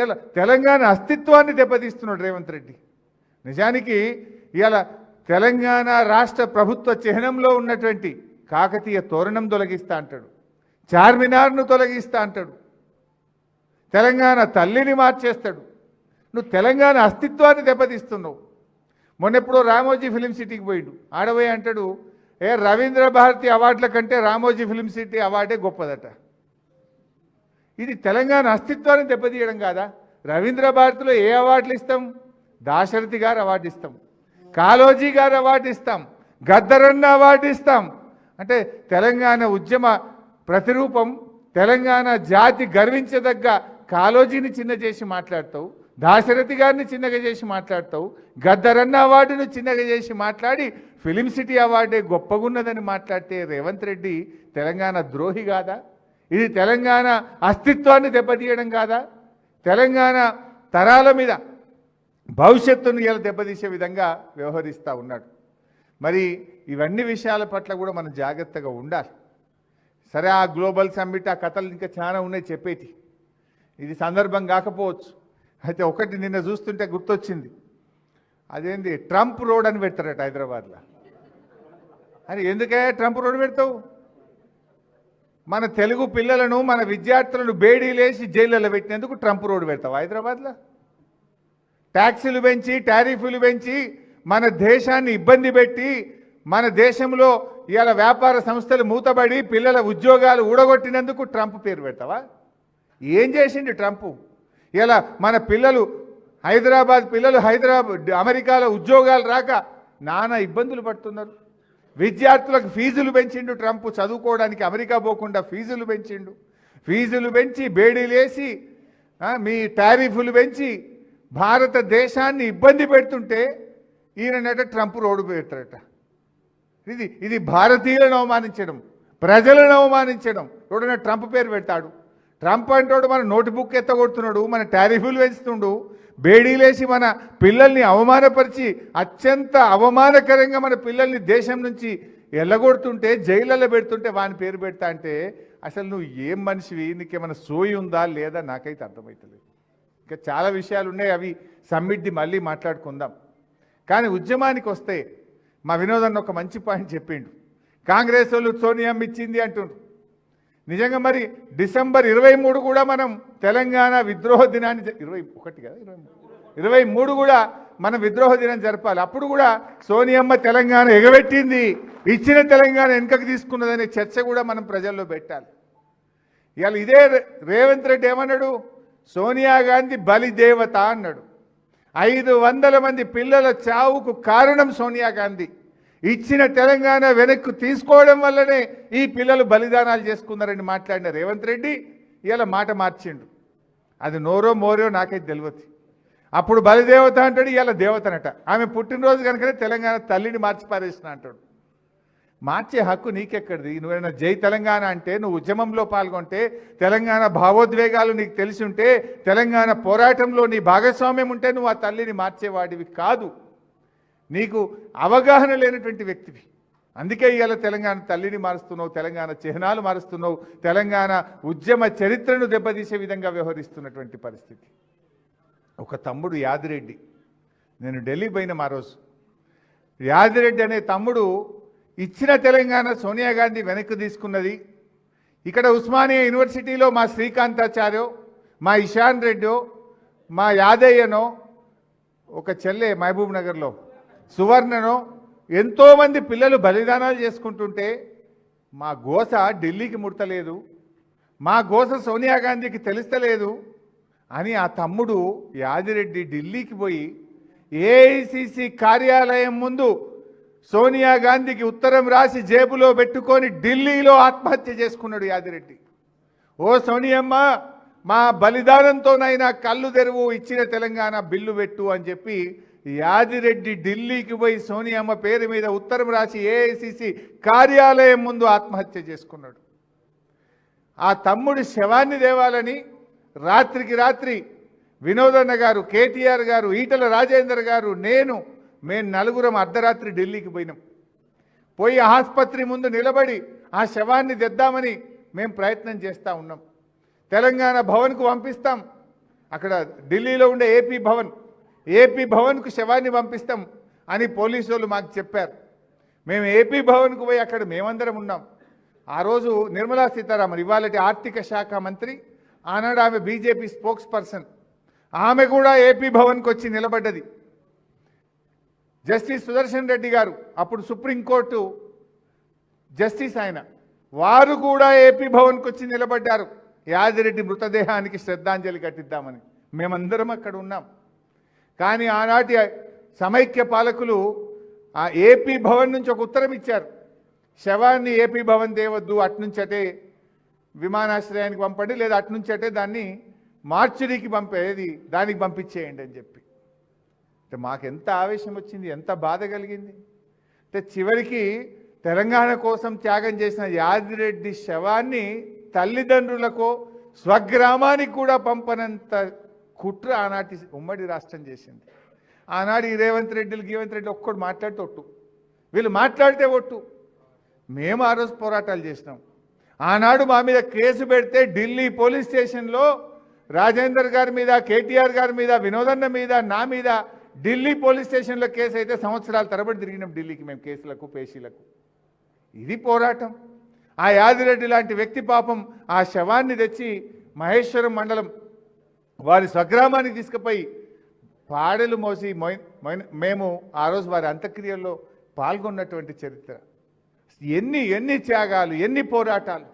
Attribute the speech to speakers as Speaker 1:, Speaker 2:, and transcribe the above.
Speaker 1: ఇలా తెలంగాణ అస్తిత్వాన్ని దెబ్బతీస్తున్నాడు రేవంత్ రెడ్డి. నిజానికి ఇలా తెలంగాణ రాష్ట్ర ప్రభుత్వ చిహ్నంలో ఉన్నటువంటి కాకతీయ తోరణం తొలగిస్తా అంటాడు, చార్మినార్ను తొలగిస్తా అంటాడు, తెలంగాణ తల్లిని మార్చేస్తాడు. నువ్వు తెలంగాణ అస్తిత్వాన్ని దెబ్బతీస్తున్నావు. మొన్నెప్పుడో రామోజీ ఫిలిం సిటీకి పోయిండు, ఆడపోయి అంటాడు రవీంద్ర భారతి అవార్డుల కంటే రామోజీ ఫిలిం సిటీ అవార్డే గొప్పదట. ఇది తెలంగాణ అస్తిత్వాన్ని దెబ్బతీయడం కాదా? రవీంద్ర భారతిలో ఏ అవార్డులు ఇస్తాం? దాశరథి గారు అవార్డు ఇస్తాం, కాళోజీ గారు అవార్డు ఇస్తాం, గద్దరన్న అవార్డు ఇస్తాం. అంటే తెలంగాణ ఉద్యమ ప్రతిరూపం, తెలంగాణ జాతి గర్వించదగ్గ కాళోజీని చిన్న చేసి మాట్లాడతావు, దాశరథి గారిని చిన్నగా చేసి మాట్లాడతావు, గద్దరన్న అవార్డును చిన్నగా చేసి మాట్లాడి ఫిలిం సిటీ అవార్డే గొప్పగున్నదని మాట్లాడితే రేవంత్ రెడ్డి తెలంగాణ ద్రోహి కాదా? ఇది తెలంగాణ అస్తిత్వాన్ని దెబ్బతీయడం కాదా? తెలంగాణ తరాల మీద భవిష్యత్తును ఇలా దెబ్బతీసే విధంగా వ్యవహరిస్తూ ఉన్నాడు. మరి ఇవన్నీ విషయాల పట్ల కూడా మనం జాగ్రత్తగా ఉండాలి. సరే, ఆ గ్లోబల్ సమ్మిట్ ఆ కథలు ఇంకా చాలా ఉన్నాయి చెప్పేటి, ఇది సందర్భం కాకపోవచ్చు. అయితే ఒకటి నిన్న చూస్తుంటే గుర్తొచ్చింది, అదేంది ట్రంప్ రోడ్ అని పెడతారట హైదరాబాద్లో. అని ఎందుకే ట్రంప్ రోడ్ పెడతావు? మన తెలుగు పిల్లలను మన విద్యార్థులను బేడీలేసి జైళ్ళలో పెట్టినందుకు ట్రంప్ రోడ్ పెడతావు హైదరాబాద్లో? ట్యాక్సీలు పెంచి టారిఫ్లు పెంచి మన దేశాన్ని ఇబ్బంది పెట్టి మన దేశంలో ఇవాళ వ్యాపార సంస్థలు మూతబడి పిల్లల ఉద్యోగాలు ఊడగొట్టినందుకు ట్రంప్ పేరు పెడతావా? ఏం చేసిండు ట్రంప్? ఇలా మన పిల్లలు అమెరికాలో ఉద్యోగాలు రాక నానా ఇబ్బందులు పడుతున్నారు. విద్యార్థులకు ఫీజులు పెంచిండు ట్రంప్, చదువుకోవడానికి అమెరికా పోకుండా ఫీజులు పెంచిండు. ఫీజులు పెంచి బేడీలేసి మీ టారిఫ్లు పెంచి భారతదేశాన్ని ఇబ్బంది పెడుతుంటే ఈయనట ట్రంప్ రోడ్డు పెడతారట. ఇది భారతీయులను అవమానించడం, ప్రజలను అవమానించడం. ఎవడన్నా ట్రంప్ పేరు పెడతాడు? ట్రంప్ అంటాడు మన నోట్బుక్ ఎత్తగొడుతున్నాడు, మన టారిఫ్లు పెంచుతుండు, బేడీలేసి మన పిల్లల్ని అవమానపరిచి అత్యంత అవమానకరంగా మన పిల్లల్ని దేశం నుంచి ఎల్లగొడుతుంటే జైళ్ళలో పెడుతుంటే వాని పేరు పెడతా అంటే అసలు నువ్వు ఏం మనిషివి? నీకేమైనా సోయి ఉందా లేదా నాకైతే అర్థమవుతలేదు. ఇంకా చాలా విషయాలు ఉన్నాయి, అవి సమ్మిట్ది మళ్ళీ మాట్లాడుకుందాం. కానీ ఉద్యమానికి వస్తే మా వినోదన్న ఒక మంచి పాయింట్ చెప్పిండు. కాంగ్రెస్ వాళ్ళు సోనియమ్మ ఇచ్చింది అంటుండ్రు. నిజంగా మరి డిసెంబర్ 23 కూడా మనం తెలంగాణ విద్రోహ దినాన్ని 21 కదా 23 కూడా మనం విద్రోహ దినం జరపాలి. అప్పుడు కూడా సోనియమ్మ తెలంగాణ ఎగబెట్టింది, ఇచ్చిన తెలంగాణ వెనుకకు తీసుకున్నదనే చర్చ కూడా మనం ప్రజల్లో పెట్టాలి. ఇవాళ ఇదే రేవంత్ రెడ్డి ఏమన్నాడు? సోనియా గాంధీ బలిదేవత అన్నాడు. 500 మంది పిల్లల చావుకు కారణం సోనియా గాంధీ. ఇచ్చిన తెలంగాణ వెనక్కు తీసుకోవడం వల్లనే ఈ పిల్లలు బలిదానాలు చేసుకున్నారని మాట్లాడిన రేవంత్ రెడ్డి ఇలా మాట మార్చిండు. అది నోరో మోరో నాకైతే తెలియదు. అప్పుడు బలిదేవత అంటాడు, ఇలా దేవతనట. ఆమె పుట్టినరోజు కనుకనే తెలంగాణ తల్లిని మార్చి పారేసిన అంటాడు. మార్చే హక్కు నీకెక్కడిది? నువ్వేమైనా జై తెలంగాణ అంటే, నువ్వు ఉద్యమంలో పాల్గొంటే, తెలంగాణ భావోద్వేగాలు నీకు తెలిసి ఉంటే, తెలంగాణ పోరాటంలో నీ భాగస్వామ్యం ఉంటే నువ్వు ఆ తల్లిని మార్చేవాడివి కాదు. నీకు అవగాహన లేనటువంటి వ్యక్తివి. అందుకే ఇవాళ తెలంగాణ తల్లిని మారుస్తున్నావు, తెలంగాణ చిహ్నాలు మారుస్తున్నావు, తెలంగాణ ఉద్యమ చరిత్రను దెబ్బతీసే విధంగా వ్యవహరిస్తున్నటువంటి పరిస్థితి. ఒక తమ్ముడు యాదిరెడ్డి, నేను ఢిల్లీ పోయిన ఆ రోజు, యాదిరెడ్డి అనే తమ్ముడు ఇచ్చిన తెలంగాణ సోనియా గాంధీ వెనక్కి తీసుకున్నది. ఇక్కడ ఉస్మానియా యూనివర్సిటీలో మా శ్రీకాంతాచార్యో, మా ఇషాన్ రెడ్డో, మా యాదయ్యనో, ఒక చెల్లె మహబూబ్ నగర్లో సువర్ణనో ఎంతోమంది పిల్లలు బలిదానాలు చేసుకుంటుంటే మా గోస ఢిల్లీకి ముడతలేదు, మా గోస సోనియా గాంధీకి తెలుస్తలేదు అని ఆ తమ్ముడు యాదిరెడ్డి ఢిల్లీకి పోయి ఏఐసిసి కార్యాలయం ముందు సోనియా గాంధీకి ఉత్తరం రాసి జేబులో పెట్టుకొని ఢిల్లీలో ఆత్మహత్య చేసుకున్నాడు యాదిరెడ్డి. ఓ సోనియమ్మ, మా బలిదానంతోనైనా కళ్ళు తెరువు, ఇచ్చిన తెలంగాణ బిల్లు పెట్టు అని చెప్పి యాదిరెడ్డి ఢిల్లీకి పోయి సోనియమ్మ పేరు మీద ఉత్తరం రాసి ఏఐసిసి కార్యాలయం ముందు ఆత్మహత్య చేసుకున్నాడు. ఆ తమ్ముడి శవాన్ని దేవాలని రాత్రికి రాత్రి వినోదన్న గారు, కేటీఆర్ గారు, ఈటల రాజేందర్ గారు, మేము నలుగురం అర్ధరాత్రి ఢిల్లీకి పోయినాం. పోయి ఆసుపత్రి ముందు నిలబడి ఆ శవాన్ని తెద్దామని మేము ప్రయత్నం చేస్తూ ఉన్నాం. తెలంగాణ భవన్కు పంపిస్తాం, అక్కడ ఢిల్లీలో ఉండే ఏపీ భవన్కు శవాన్ని పంపిస్తాం అని పోలీసు వాళ్ళు మాకు చెప్పారు. మేము ఏపీ భవన్కు పోయి అక్కడ మేమందరం ఉన్నాం. ఆ రోజు నిర్మలా సీతారామన్ ఇవాళటి ఆర్థిక శాఖ మంత్రి, ఆనాడు ఆమె బీజేపీ స్పోక్స్ పర్సన్, ఆమె కూడా ఏపీ భవన్కి వచ్చి నిలబడ్డది. జస్టిస్ సుదర్శన్ రెడ్డి గారు అప్పుడు సుప్రీంకోర్టు జస్టిస్ ఆయన, వారు కూడా ఏపీ భవన్కి వచ్చి నిలబడ్డారు యాదిరెడ్డి మృతదేహానికి శ్రద్ధాంజలి ఘటిద్దామని. మేమందరం అక్కడ ఉన్నాం. కానీ ఆనాటి సమైక్య పాలకులు ఆ ఏపీ భవన్ నుంచి ఒక ఉత్తరం ఇచ్చారు, శవాన్ని ఏపీ భవన్ తేవద్దు, అట్నుంచటే విమానాశ్రయానికి పంపండి, లేదా అట్నుంచటే దాన్ని మార్చురీకి పంపేది దానికి పంపించేయండి అని చెప్పి. అంటే మాకెంత ఆవేశం వచ్చింది, ఎంత బాధ కలిగింది. అంటే చివరికి తెలంగాణ కోసం త్యాగం చేసిన యాదిరెడ్డి శవాన్ని తల్లిదండ్రులకో స్వగ్రామానికి కూడా పంపనంత కుట్ర ఆనాటి ఉమ్మడి రాష్ట్రం చేసింది. ఆనాడు ఈ రేవంత్ రెడ్డి ఒక్కడు మాట్లాడితే ఒట్టు, వీళ్ళు మాట్లాడితే ఒట్టు. మేము ఆ రోజు పోరాటాలు చేసినాం. ఆనాడు మా మీద కేసు పెడితే ఢిల్లీ పోలీస్ స్టేషన్లో రాజేందర్ గారి మీద, కేటీఆర్ గారి మీద, వినోదన్న మీద, నా మీద ఢిల్లీ పోలీస్ స్టేషన్లో కేసు అయితే సంవత్సరాల తరబడి తిరిగినాం ఢిల్లీకి మేము కేసులకు, పేషీలకు. ఇది పోరాటం. ఆ యాదిరెడ్డి లాంటి వ్యక్తి పాపం ఆ శవాన్ని తెచ్చి మహేశ్వరం మండలం వారి స్వగ్రామానికి తీసుకుపోయి పాడెలు మోసి మేము ఆ రోజు వారి అంత్యక్రియల్లో పాల్గొన్నటువంటి చరిత్ర. ఎన్ని త్యాగాలు, ఎన్ని పోరాటాలు.